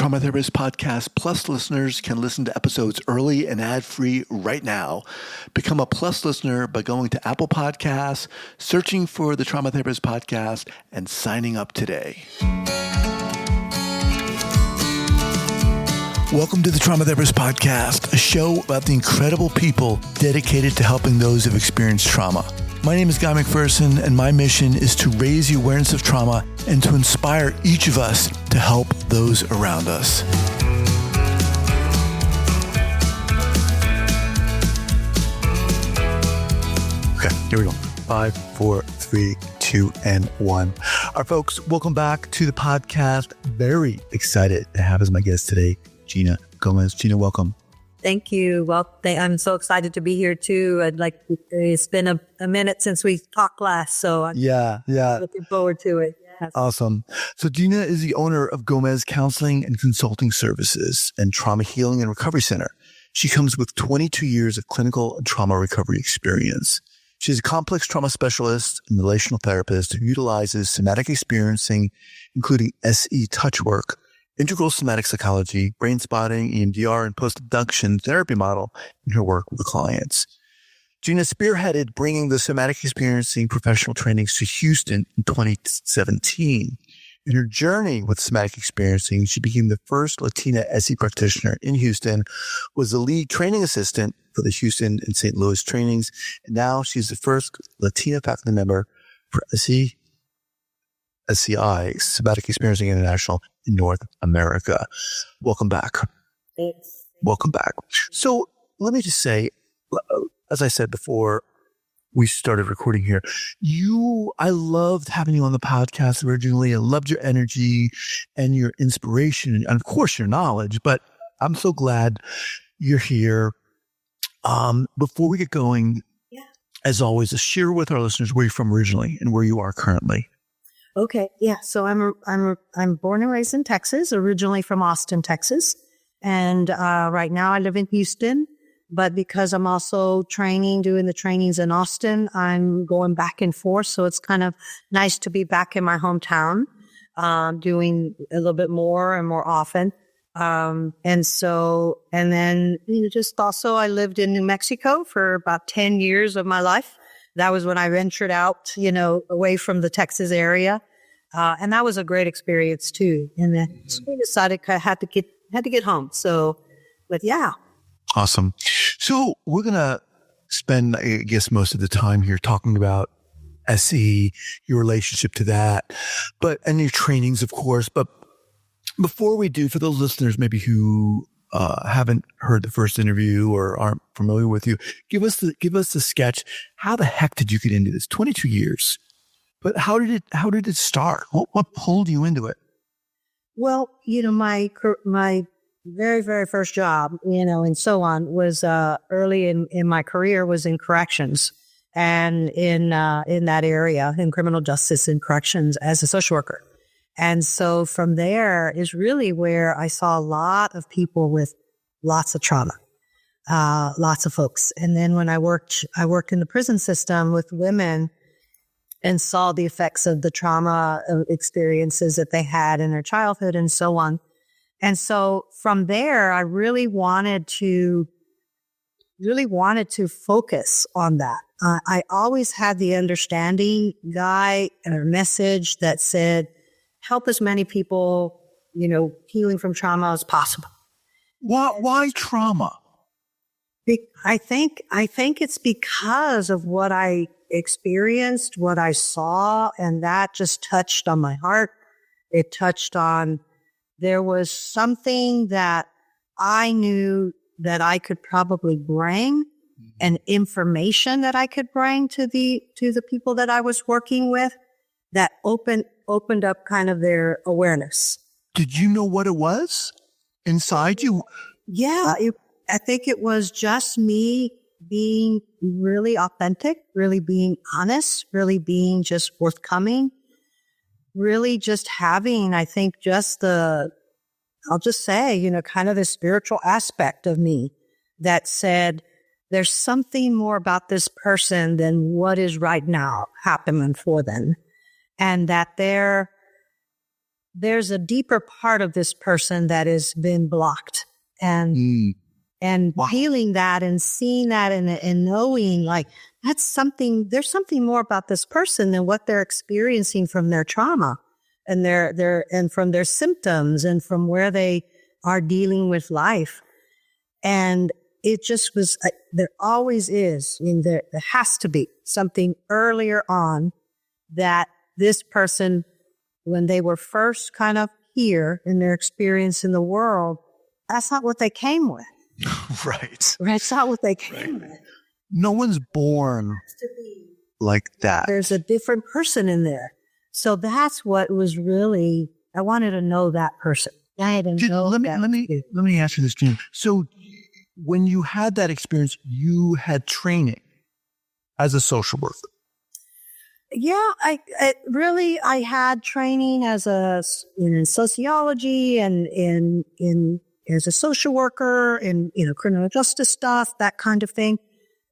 Trauma Therapist Podcast Plus listeners can listen to episodes early and ad-free right now. Become a Plus listener by going to Apple Podcasts, searching for the Trauma Therapist Podcast, and signing up today. Welcome to the Trauma Therapist Podcast, a show about the incredible people dedicated to helping those who have experienced trauma. My name is Guy McPherson, and my mission is to raise the awareness of trauma and to inspire each of us to help those around us. Okay, here we go. 5, 4, 3, 2, and 1. All right, folks, welcome back to the podcast. Very excited to have as my guest today, Jeanna Gomez. Jeanna, welcome. Thank you. Well, I'm so excited to be here too. It's been a minute since we talked last, so I'm looking forward to it. Yes. Awesome. So Jeanna is the owner of Gomez Counseling and Consulting Services and Trauma Healing and Recovery Center. She comes with 22 years of clinical and trauma recovery experience. She's a complex trauma specialist and relational therapist who utilizes somatic experiencing, including SE touch work, integral somatic psychology, brain spotting, EMDR, and Post Induction Therapy Model in her work with clients. Jeanna spearheaded bringing the somatic experiencing professional trainings to Houston in 2017. In her journey with somatic experiencing, she became the first Latina SE Practitioner in Houston, was the lead training assistant for the Houston and St. Louis trainings, and now she's the first Latina faculty member for SCI, Somatic Experiencing International in North America. Welcome back. Thanks. Welcome back. So let me just say, as I said before we started recording here, I loved having you on the podcast originally. I loved your energy and your inspiration and of course your knowledge, but I'm so glad you're here. Before we get going, as always, just share with our listeners where you're from originally and where you are currently. Okay. Yeah. So I'm born and raised in Texas, originally from Austin, Texas. And, right now I live in Houston, but because I'm also doing the trainings in Austin, I'm going back and forth. So it's kind of nice to be back in my hometown, doing a little bit more and more often. And then just also I lived in New Mexico for about 10 years of my life. That was when I ventured out, away from the Texas area. And that was a great experience too. And then we decided I had to get home. So, but yeah. Awesome. So we're going to spend, I guess, most of the time here talking about SE, your relationship to that, and your trainings, of course. But before we do, for those listeners maybe who haven't heard the first interview or aren't familiar with you, give us the sketch. How the heck did you get into this? 22 years. But how did it start? What pulled you into it? Well, my very, very first job, and so on was early in my career was in corrections and in that area, in criminal justice and corrections as a social worker. And so from there is really where I saw a lot of people with lots of trauma, lots of folks. And then when I worked in the prison system with women and saw the effects of the trauma experiences that they had in their childhood and so on. And so from there, I really wanted to focus on that. I always had the understanding, Guy, or message that said, help as many people, healing from trauma as possible. Why trauma? I think it's because of what I experienced, what I saw, and that just touched on my heart. It touched on, there was something that I knew that I could probably bring, and information that I could bring to the people that I was working with that opened up kind of their awareness. Did you know what it was inside you? Yeah, I think it was just me being really authentic, really being honest, really being just forthcoming, really just having, I think, I'll just say, kind of the spiritual aspect of me that said, there's something more about this person than what is right now happening for them. And that there's a deeper part of this person that has been blocked, and feeling that and seeing that and knowing like there's something more about this person than what they're experiencing from their trauma and and from their symptoms and from where they are dealing with life. And it just was, there always is, there has to be something earlier on that this person, when they were first kind of here in their experience in the world, that's not what they came with. Right. That's not what they came with. No one's born like that. There's a different person in there. So that's what was really, I wanted to know that person. I didn't know let me ask you this, Jeanna. So when you had that experience, you had training as a social worker. Yeah, I had training in sociology and as a social worker and, criminal justice stuff, that kind of thing.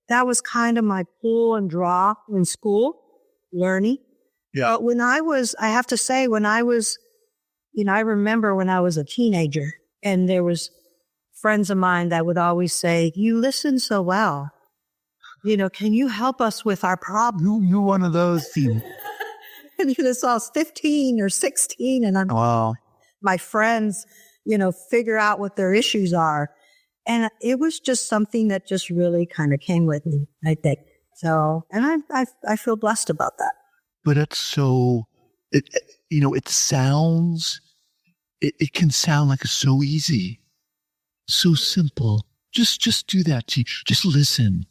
That was kind of my pull and draw in school, learning. Yeah. But I have to say, I remember when I was a teenager and there was friends of mine that would always say, you listen so well. Can you help us with our problem? You're one of those people. And so I was 15 or 16 and my friends, figure out what their issues are. And it was just something that just really kind of came with me, I think. So, and I feel blessed about that. But it's so, it can sound like it's so easy, so simple. Just do that. Just listen.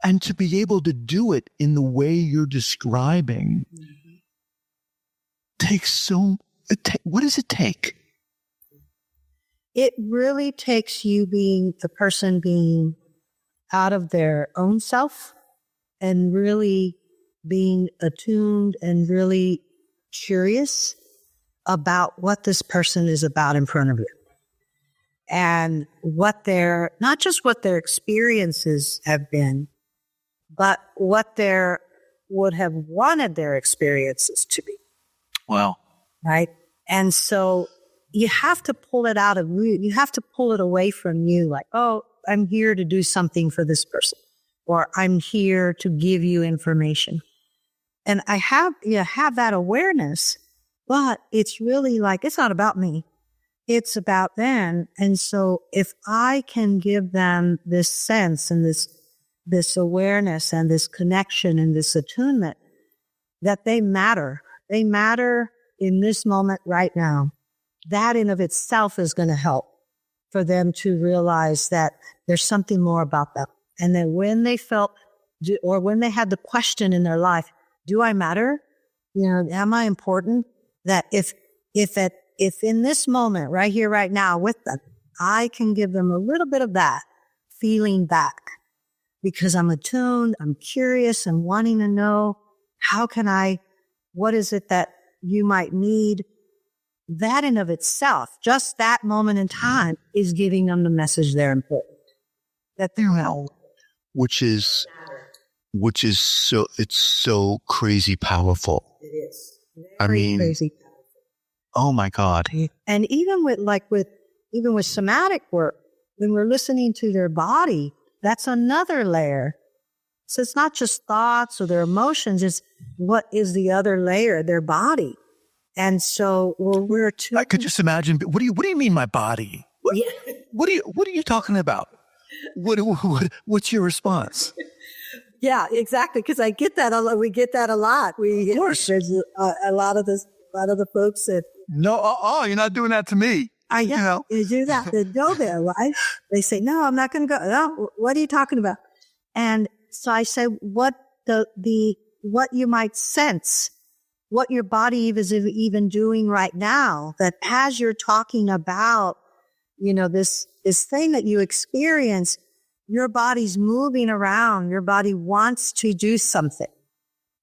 And to be able to do it in the way you're describing takes what does it take? It really takes the person being out of their own self and really being attuned and really curious about what this person is about in front of you. And not just what their experiences have been, but what would have wanted their experiences to be. Wow. Right? And so you have to pull it out of you. You have to pull it away from you like, oh, I'm here to do something for this person, or I'm here to give you information. And I have that awareness, but it's really like, it's not about me. It's about them. And so if I can give them this sense and this awareness and this connection and this attunement that they matter in this moment right now, that in of itself is going to help for them to realize that there's something more about them. And then when they when they had the question in their life, do I matter? Am I important? That if in this moment, right here, right now with them, I can give them a little bit of that feeling back because I'm attuned, I'm curious, I'm wanting to know what is it that you might need? That in of itself, just that moment in time is giving them the message they're important. That they're out. Which is so, it's so crazy powerful. It is. Crazy powerful. Oh my God. And even with somatic work, when we're listening to their body, that's another layer. So it's not just thoughts or their emotions, it's what is the other layer, their body. And so I could just imagine, what do you mean my body? What are you talking about? What's your response? Yeah, exactly. Because I get that a lot. We get that a lot. Of course. There's a lot of the folks that. No, you're not doing that to me. You do that. They go there, right? They say, no, I'm not going to go. No, what are you talking about? And so I say, what you might sense, what your body is even doing right now, that as you're talking about, this thing that you experience, your body's moving around. Your body wants to do something.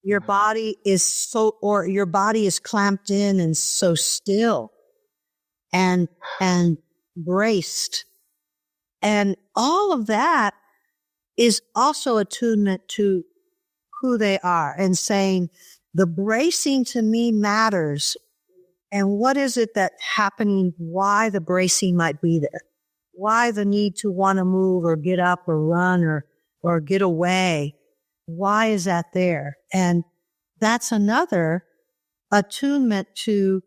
Your body is your body is clamped in and so still and braced. And all of that is also attunement to who they are and saying, the bracing to me matters. And what is it that's happening? Why the bracing might be there? Why the need to want to move or get up or run or get away? Why is that there? And that's another attunement to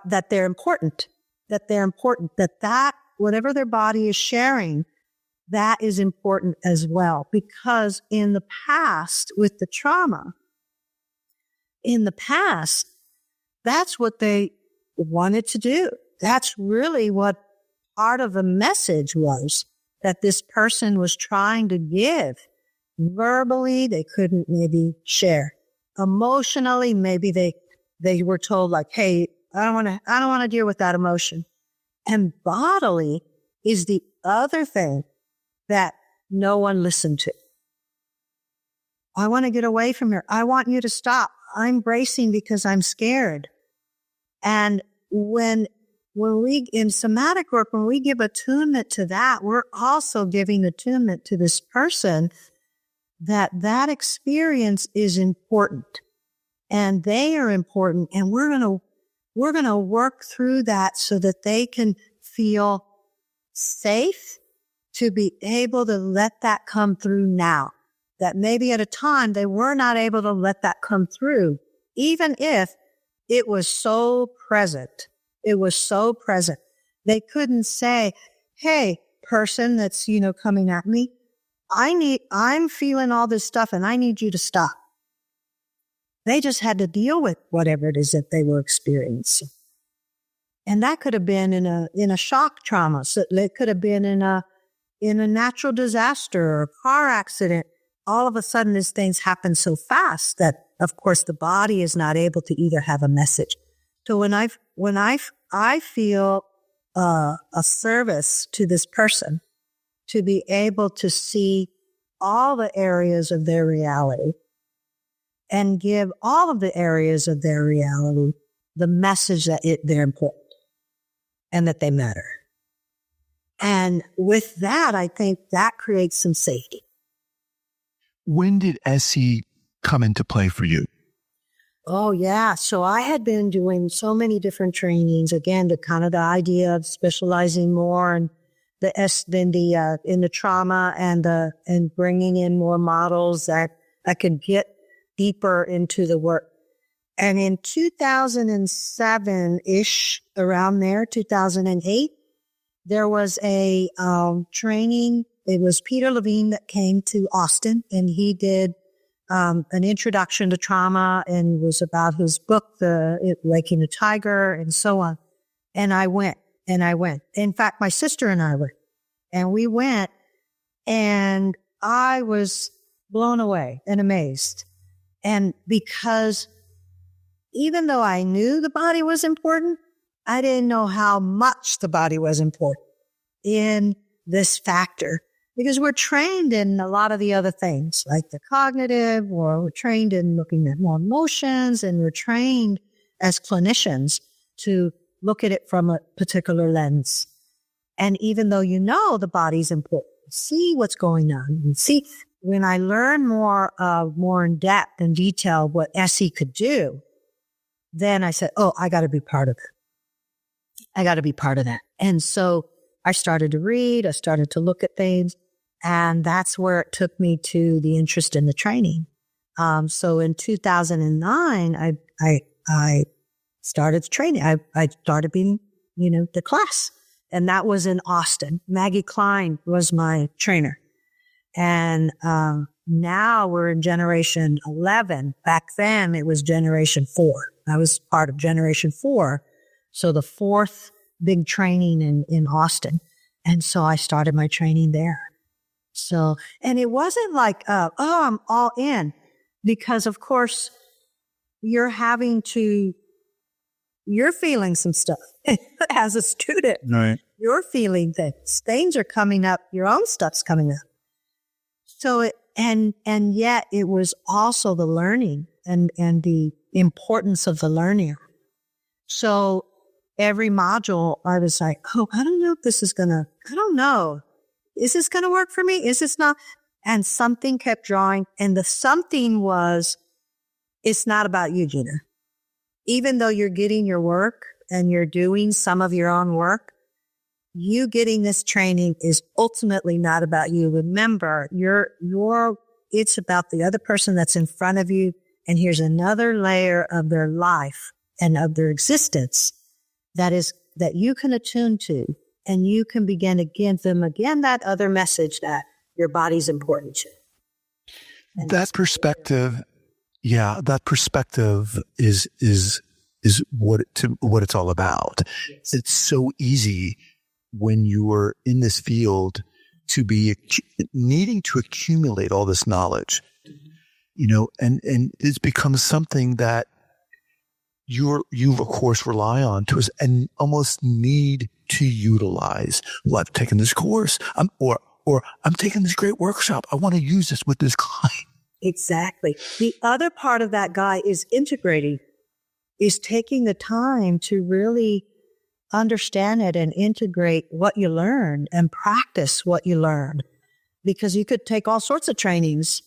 that they're important, that whatever their body is sharing, that is important as well. Because in the past, with the trauma, that's what they wanted to do. That's really what part of the message was that this person was trying to give. Verbally, they couldn't maybe share. Emotionally, maybe they were told like, hey, I don't want to deal with that emotion. And bodily is the other thing that no one listened to. I want to get away from here. I want you to stop. I'm bracing because I'm scared. And when we, in somatic work, when we give attunement to that, we're also giving attunement to this person that experience is important and they are important. And we're going to work through that so that they can feel safe to be able to let that come through now. That maybe at a time they were not able to let that come through, even if it was so present. It was so present. They couldn't say, hey, person that's, coming at me, I'm feeling all this stuff and I need you to stop. They just had to deal with whatever it is that they were experiencing. And that could have been in a shock trauma. So it could have been in a natural disaster or a car accident. All of a sudden, these things happen so fast that, of course, the body is not able to either have a message. So when I feel a service to this person to be able to see all the areas of their reality and give all of the areas of their reality the message that they're important and that they matter. And with that, I think that creates some safety. When did SE come into play for you? Oh, yeah. So I had been doing so many different trainings. Again, the idea of specializing more and in the trauma and bringing in more models that I could get deeper into the work. And in 2007-ish, around there, 2008, there was a training. It was Peter Levine that came to Austin, and he did an introduction to trauma, and it was about his book, Waking the Tiger, and so on. And I went. In fact, my sister and I went. And we went, and I was blown away and amazed. And because even though I knew the body was important, I didn't know how much the body was important in this factor. Because we're trained in a lot of the other things, like the cognitive, or we're trained in looking at more emotions, and we're trained as clinicians to look at it from a particular lens. And even though the body's important, see what's going on. And see, when I learned more in depth and detail what SE could do, then I said, oh, I got to be part of it. I got to be part of that. And so I started to read, I started to look at things, and that's where it took me to the interest in the training. So in 2009, I started training. I started being, the class, and that was in Austin. Maggie Klein was my trainer. And now we're in generation 11. Back then it was generation 4. I was part of generation 4. So the 4th big training in Austin. And so I started my training there. So, and it wasn't like, I'm all in, because of course you're feeling some stuff as a student. Right. You're feeling things. Things are coming up. Your own stuff's coming up. So and yet it was also the learning and the importance of the learning. So every module I was like, oh, I don't know if I don't know. Is this going to work for me? Is this not? And something kept drawing. And the something was It's not about you, Jeanna. Even though you're getting your work and you're doing some of your own work, you getting this training is ultimately not about you. Remember, it's about the other person that's in front of you. And here's another layer of their life and of their existence that you can attune to, and you can begin to give them again that other message that your body's important to. And that perspective is what it's all about. Yes. It's so easy when you are in this field to be needing to accumulate all this knowledge, and it's become something that you of course rely on and almost need to utilize. Well, I've taken this course, or I'm taking this great workshop. I want to use this with this client. Exactly. The other part of that guy is integrating, is taking the time to really understand it and integrate what you learned and practice what you learned. Because you could take all sorts of trainings,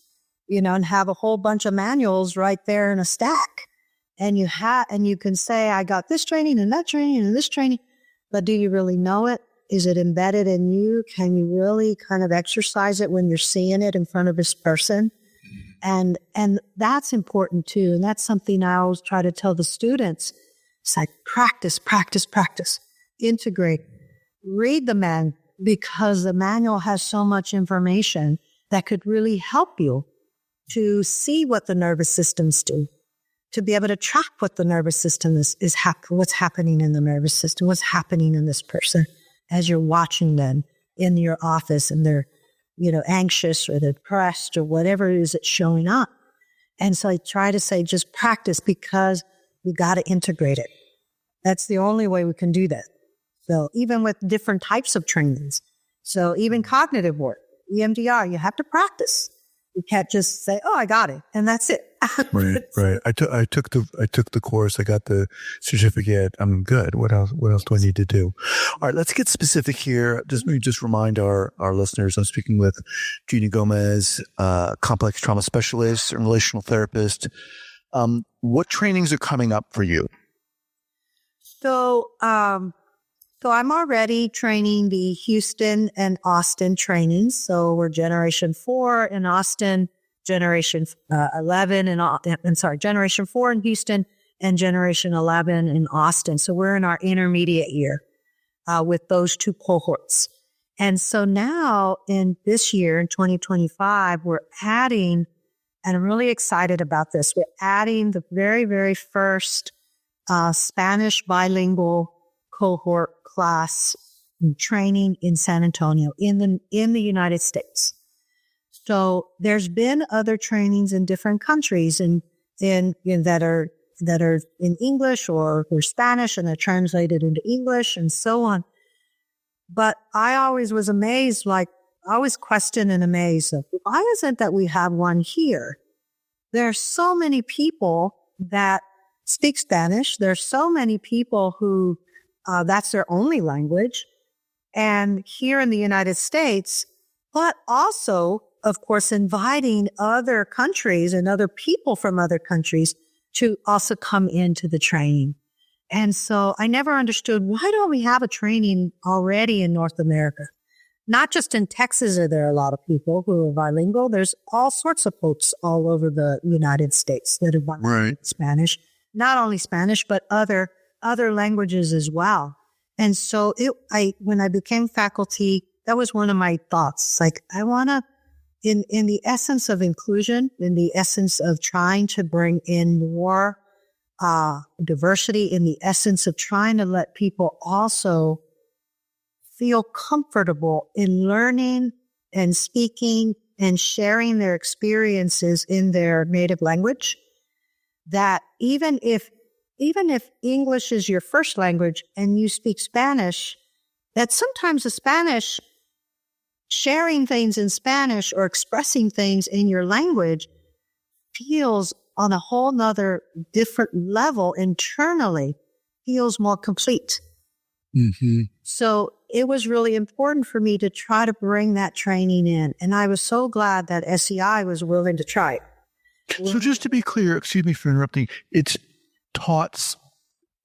and have a whole bunch of manuals right there in a stack. And you can say, I got this training and that training and this training, but do you really know it? Is it embedded in you? Can you really kind of exercise it when you're seeing it in front of this person? And that's important too. And that's something I always try to tell the students. It's like practice, practice, practice, integrate, read the manual, because the manual has so much information that could really help you to see what the nervous systems do, to be able to track what the nervous system what's happening in the nervous system, what's happening in this person as you're watching them in your office and they're, anxious or depressed or whatever it is that's showing up. And so I try to say, just practice, because we got to integrate it. That's the only way we can do that. So even with different types of trainings, so even cognitive work, EMDR, you have to practice. You can't just say, "Oh, I got it," and that's it. Right. I took the course. I got the certificate. I'm good. What else do I need to do? All right, let's get specific here. Let me remind our listeners. I'm speaking with Jeanna Gomez, complex trauma specialist and relational therapist. What trainings are coming up for you? So I'm already training the Houston and Austin trainings. So we're Generation 4 in Austin, Generation 11 Generation 4 in Houston, and Generation 11 in Austin. So we're in our intermediate year with those two cohorts. And so now in this year, in 2025, we're adding, and I'm really excited about this, we're adding the very, very first Spanish bilingual cohort class training in San Antonio in the United States. So there's been other trainings in different countries and that are in English or Spanish, and they're translated into English and so on. But I always was amazed, I always question and amazed of, why isn't that we have one here? There are so many people that speak Spanish. There's so many people who that's their only language. And here in the United States, but also, of course, inviting other countries and other people from other countries to also come into the training. And so I never understood, why don't we have a training already in North America? Not just in Texas are there a lot of people who are bilingual. There's all sorts of folks all over the United States that are bilingual Spanish. Not only Spanish, but other languages as well. And so when I became faculty, that was one of my thoughts. I want to, in the essence of inclusion, in the essence of trying to bring in more diversity, in the essence of trying to let people also feel comfortable in learning and speaking and sharing their experiences in their native language, that even if English is your first language and you speak Spanish, that sometimes the Spanish, sharing things in Spanish or expressing things in your language feels on a whole nother different level internally, feels more complete. Mm-hmm. So it was really important for me to try to bring that training in. And I was so glad that SEI was willing to try it. So just to be clear, excuse me for interrupting, it's taught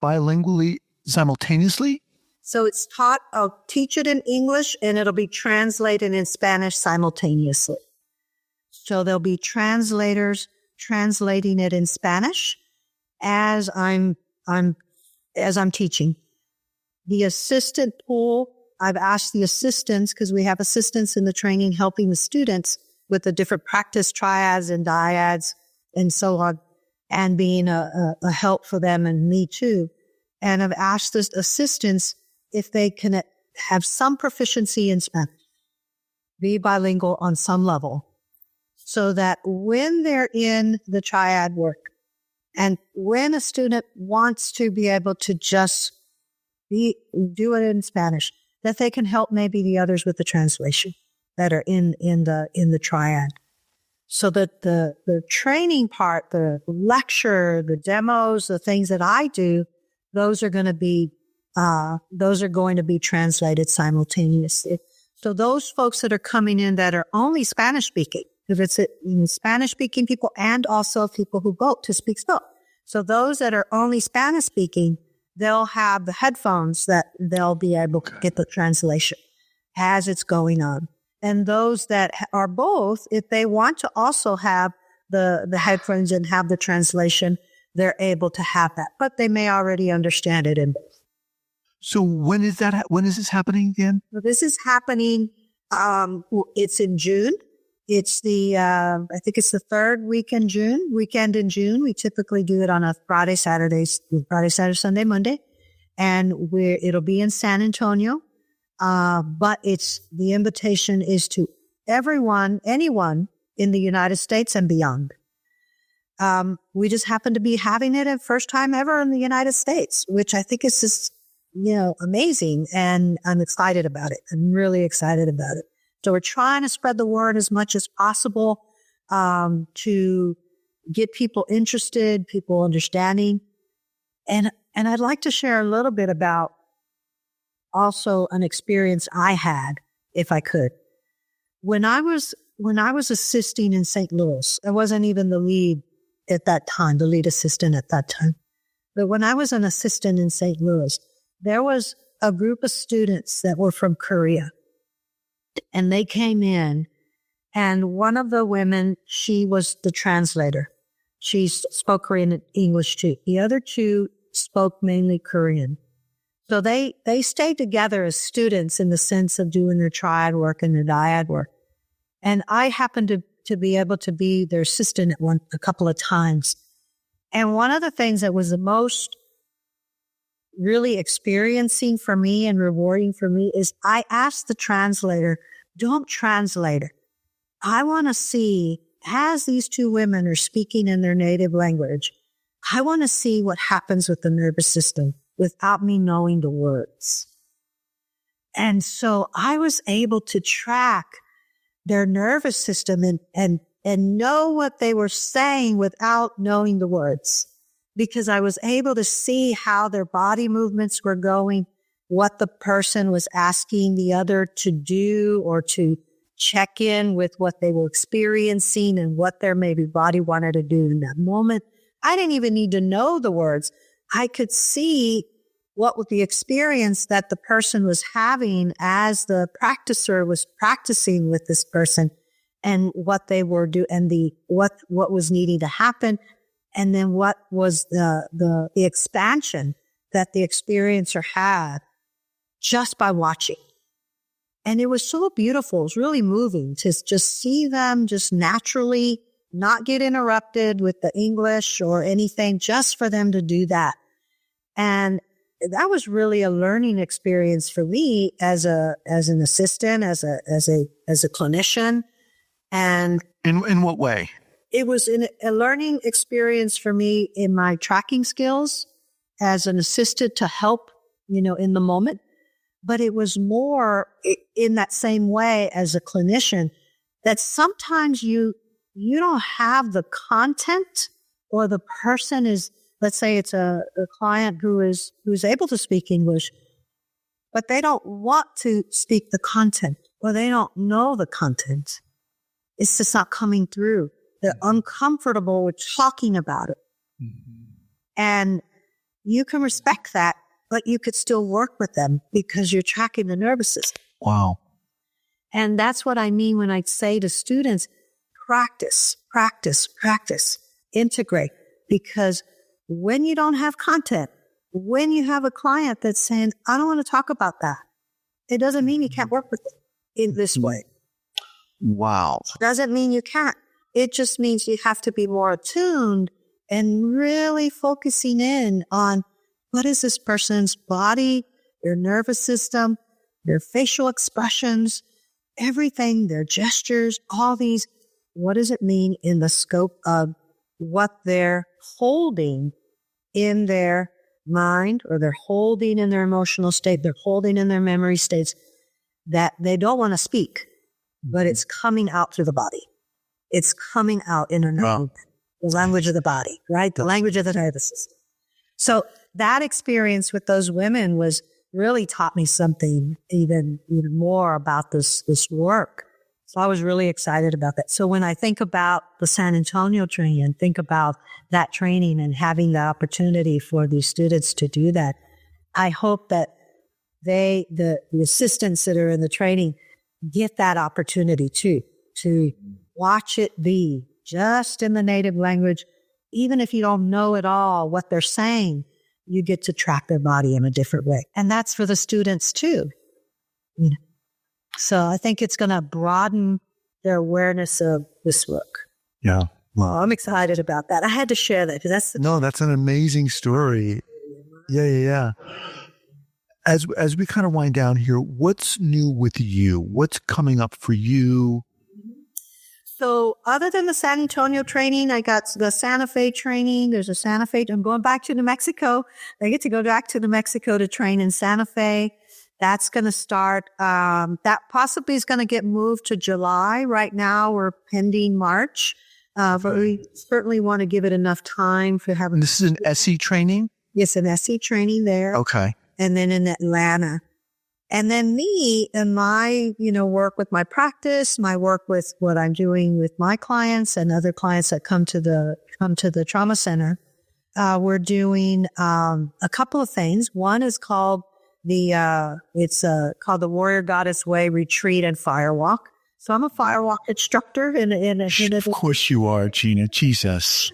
bilingually simultaneously? So it's taught, I'll teach it in English and it'll be translated in Spanish simultaneously. So there'll be translators translating it in Spanish as I'm teaching. The assistant pool, I've asked the assistants, because we have assistants in the training helping the students with the different practice triads and dyads and so on, and being a help for them and me too. And I've asked the assistants if they can have some proficiency in Spanish, be bilingual on some level, so that when they're in the triad work and when a student wants to be able to just do it in Spanish, that they can help maybe the others with the translation that are in the triad. So that the training part, the lecture, the demos, the things that I do, those are going to be translated simultaneously. So those folks that are coming in that are only Spanish speaking, if it's Spanish speaking people and also people who go to speak Spanish. So those that are only Spanish speaking, they'll have the headphones that they'll be able to get the translation as it's going on. And those that are both, if they want to also have the headphones and have the translation, they're able to have that, but they may already understand it in both. So when is this happening again? So this is happening, it's in June. It's I think it's the third weekend in June. We typically do it on a Friday, Saturday, Sunday, Monday. And it'll be in San Antonio. But the invitation is to anyone in the United States and beyond. We just happen to be having it at first time ever in the United States, which I think is just, amazing. And I'm excited about it. I'm really excited about it. So we're trying to spread the word as much as possible, to get people interested, people understanding. And I'd like to share a little bit about also an experience I had, if I could. When I was assisting in St. Louis, I wasn't even the lead at that time, the lead assistant at that time. But when I was an assistant in St. Louis, there was a group of students that were from Korea. And they came in, and one of the women, she was the translator. She spoke Korean and English too. The other two spoke mainly Korean. So they stayed together as students in the sense of doing their triad work and their dyad work. And I happened to be able to be their assistant a couple of times. And one of the things that was the most really experiencing for me and rewarding for me is I asked the translator, don't translate it. I want to see, as these two women are speaking in their native language, I want to see what happens with the nervous system without me knowing the words. And so I was able to track their nervous system and know what they were saying without knowing the words, because I was able to see how their body movements were going, what the person was asking the other to do or to check in with what they were experiencing and what their maybe body wanted to do in that moment. I didn't even need to know the words. I could see what was the experience that the person was having as the practicer was practicing with this person, and what they were doing, and what was needing to happen, and then what was the expansion that the experiencer had just by watching. And it was so beautiful. It was really moving to just see them just naturally not get interrupted with the English or anything, just for them to do that. And that was really a learning experience for me as an assistant, as a clinician. And in what way? It was a learning experience for me in my tracking skills as an assistant to help, in the moment. But it was more in that same way as a clinician, that sometimes you don't have the content, or the person is, let's say it's a client who's able to speak English, but they don't want to speak the content, or they don't know the content. It's just not coming through. They're uncomfortable with talking about it. And you can respect that, but you could still work with them because you're tracking the nervous system. Wow. And that's what I mean when I say to students, practice, practice, practice, integrate. Because when you don't have content, when you have a client that's saying, I don't want to talk about that, it doesn't mean you can't work with it in this way. Wow. Doesn't mean you can't. It just means you have to be more attuned and really focusing in on what is this person's body, their nervous system, their facial expressions, everything, their gestures, all these. What does it mean in the scope of what they're holding in their mind, or they're holding in their emotional state, they're holding in their memory states that they don't want to speak, but it's coming out through the body. It's coming out in the language of the body, right? The language of the nervous system. So that experience with those women was really taught me something even more about this work. So I was really excited about that. So when I think about the San Antonio training and think about that training and having the opportunity for these students to do that, I hope that the assistants that are in the training get that opportunity too, to watch it be just in the native language. Even if you don't know at all what they're saying, you get to track their body in a different way. And that's for the students too. So I think it's going to broaden their awareness of this work. Yeah. Wow. I'm excited about that. I had to share that because that's an amazing story. Yeah. As we kind of wind down here, what's new with you? What's coming up for you? So other than the San Antonio training, I got the Santa Fe training. There's a Santa Fe. I'm going back to New Mexico. I get to go back to New Mexico to train in Santa Fe. That's going to start. That possibly is going to get moved to July. Right now, we're pending March. But we certainly want to give it enough time for having. This is an SE training? Yes, an SE training there. Okay. And then in Atlanta. And then me and my, work with my practice, my work with what I'm doing with my clients and other clients that come to the trauma center. We're doing, a couple of things. One is called it's called the Warrior Goddess Way Retreat and Firewalk. So I'm a firewalk instructor Of course you are, Jeanna. Jesus.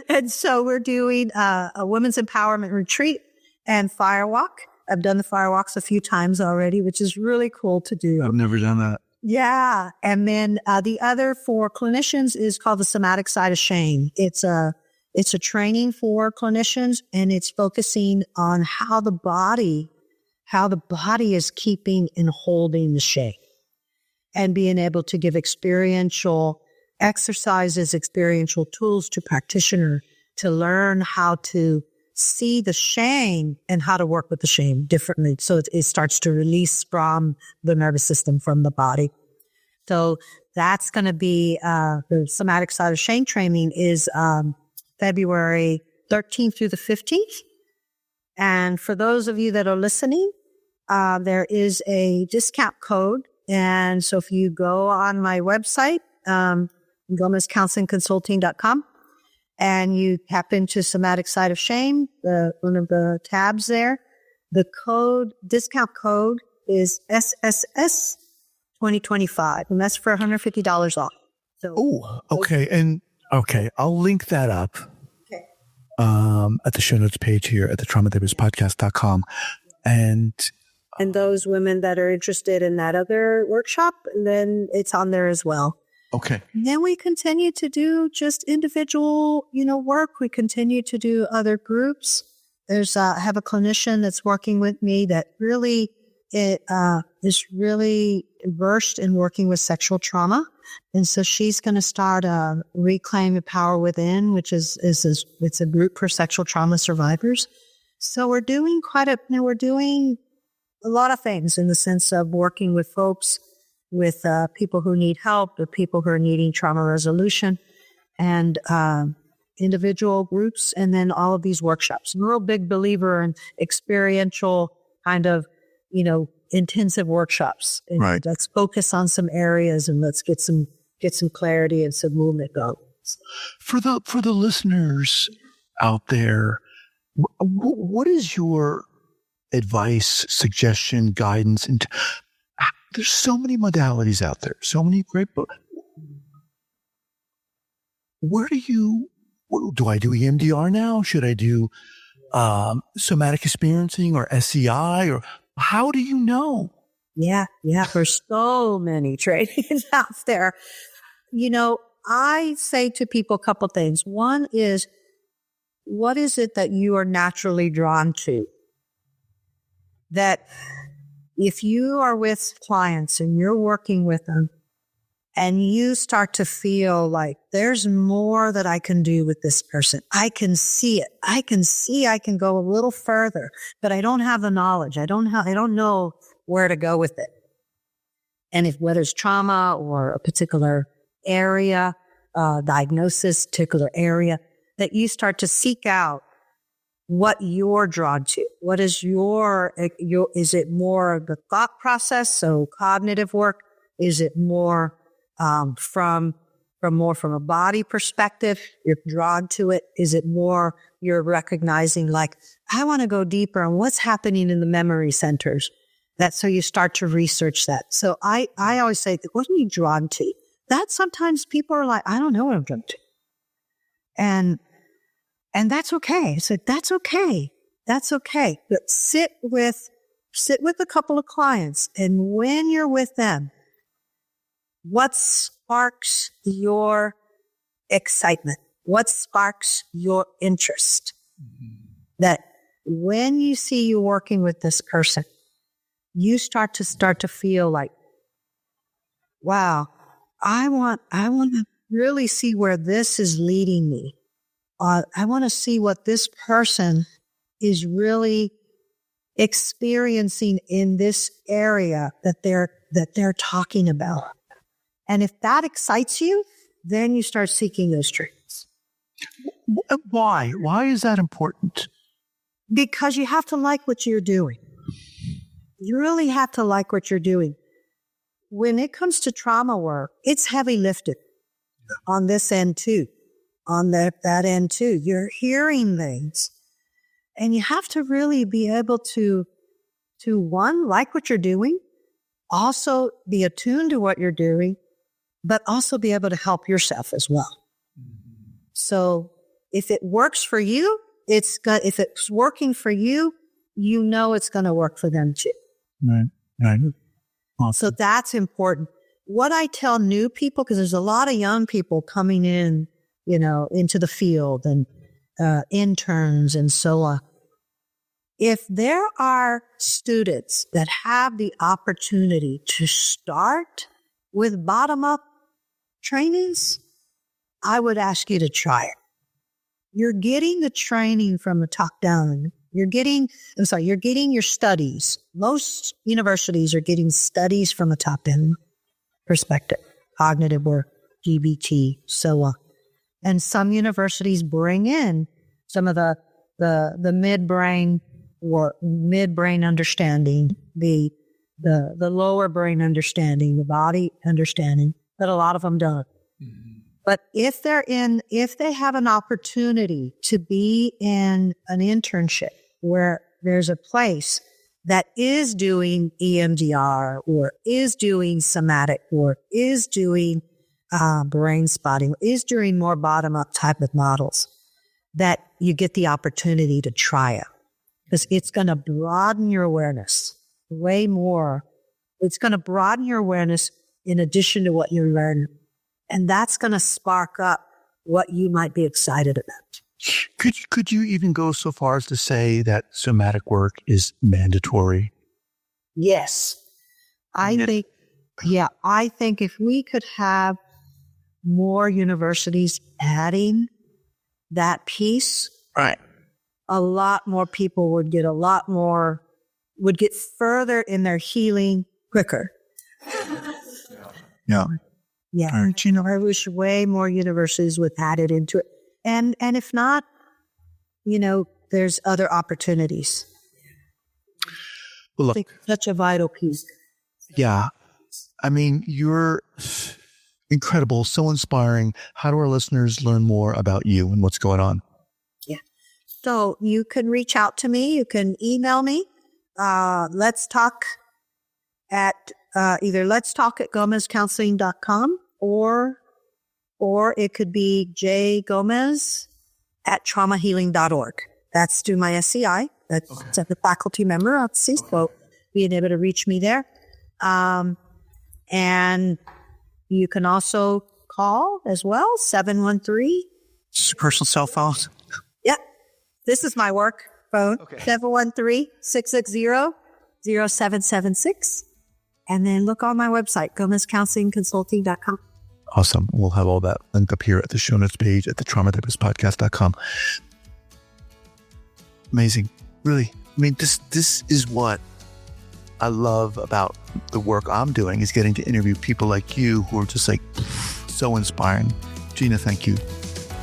And so we're doing, a women's empowerment retreat and firewalk. I've done the firewalks a few times already, which is really cool to do. I've never done that. Yeah. And then the other for clinicians is called the Somatic Side of Shame. It's a training for clinicians, and it's focusing on how the body is keeping and holding the shame, and being able to give experiential exercises, experiential tools to practitioner to learn how to see the shame and how to work with the shame differently. So it starts to release from the nervous system, from the body. So that's going to be, the Somatic Side of Shame training is, February 13th through the 15th. And for those of you that are listening, there is a discount code. And so if you go on my website, GomezCounselingConsulting.com, and you tap into Somatic Side of Shame, one of the tabs there, the discount code is SSS 2025, and that's for $150 off. So, okay. I'll link that up. Okay. At the show notes page here at the traumatherapistpodcast.com. And those women that are interested in that other workshop, then it's on there as well. Okay. And then we continue to do just individual, work. We continue to do other groups. I have a clinician that's working with me that really is really versed in working with sexual trauma. And so she's going to start a Reclaim Your Power Within, which it's a group for sexual trauma survivors. So we're doing we're doing a lot of things in the sense of working with folks, with people who need help, with people who are needing trauma resolution, and individual groups, and then all of these workshops. I'm a real big believer in experiential kind of, intensive workshops. And right. Let's focus on some areas and let's get some get some clarity and some movement going. For the listeners out there, what is your advice, suggestion, guidance? And there's so many modalities out there, so many great books. Where do I do EMDR now? Should I do Somatic Experiencing or SCI? Or how do you know? Yeah. There's so many trainings out there. I say to people a couple things. One is, what is it that you are naturally drawn to? That if you are with clients and you're working with them and you start to feel like there's more that I can do with this person, I can see it. I can go a little further, but I don't have the knowledge. I don't know where to go with it. And whether it's trauma or a particular area, diagnosis, particular area, that you start to seek out what you're drawn to. What is is it more of the thought process? So cognitive work? Is it more, from a body perspective? You're drawn to it. Is it more you're recognizing like, I want to go deeper on what's happening in the memory centers? So you start to research that. So I always say, what are you drawn to? That sometimes people are like, I don't know what I'm drawn to. And that's okay. So that's okay. That's okay. But sit with a couple of clients, and when you're with them, what sparks your excitement? What sparks your interest? Mm-hmm. That when you see you working with this person, you start to feel like, wow, I want to really see where this is leading me. I want to see what this person is really experiencing in this area that they're talking about. And if that excites you, then you start seeking those traits. Why? Why is that important? Because you have to like what you're doing. You really have to like what you're doing. When it comes to trauma work, it's heavy lifted on this end too, on that end too. You're hearing things, and you have to really be able to one, like what you're doing, also be attuned to what you're doing, but also be able to help yourself as well. Mm-hmm. So if it works for you, if it's working for you, you know it's going to work for them too. Right. Awesome. So that's important. What I tell new people, because there's a lot of young people coming in, into the field, and interns and so on. If there are students that have the opportunity to start with bottom-up trainings, I would ask you to try it. You're getting the training from the top down. You're getting your studies. Most universities are getting studies from a top-down perspective, cognitive work, GBT, so on. And some universities bring in some of the midbrain or midbrain understanding, the lower brain understanding, the body understanding, but a lot of them don't. Mm-hmm. But if they have an opportunity to be in an internship where there's a place that is doing EMDR or is doing somatic work, is doing brain spotting, is doing more bottom-up type of models, that you get the opportunity to try it. Because it's going to broaden your awareness way more. It's going to broaden your awareness in addition to what you're learning. And that's going to spark up what you might be excited about. Could you even go so far as to say that somatic work is mandatory? Yes. I think if we could have more universities adding that piece, right, a lot more people would get further in their healing quicker. Yeah. Yeah. I wish way more universities would add it into it. And if not, there's other opportunities. Well, look, I think such a vital piece. Yeah. I mean, incredible, so inspiring. How do our listeners learn more about you and what's going on? Yeah. So you can reach out to me. You can email me. Let's talk at either let's talk at gomezcounseling.com or it could be jgomez@traumahealing.org. That's through my SCI. That's a faculty member at CSPO, being able to reach me there. And you can also call as well, 713. Personal cell phones? Yeah. This is my work phone, 713-660-0776. And then look on my website, gomezcounselingconsulting.com. Awesome. We'll have all that linked up here at the show notes page at the traumatherapistpodcast.com. Amazing. Really. I mean, this is what I love about the work I'm doing, is getting to interview people like you who are just like so inspiring. Jeanna, thank you.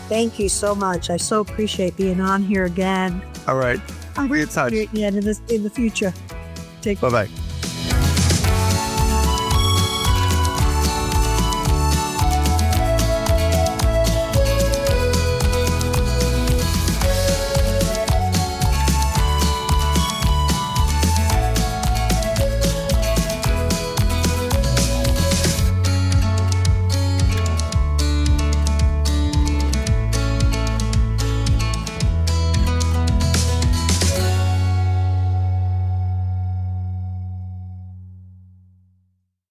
Thank you so much. I so appreciate being on here again. All right. We'll be in touch. In the future. Bye-bye.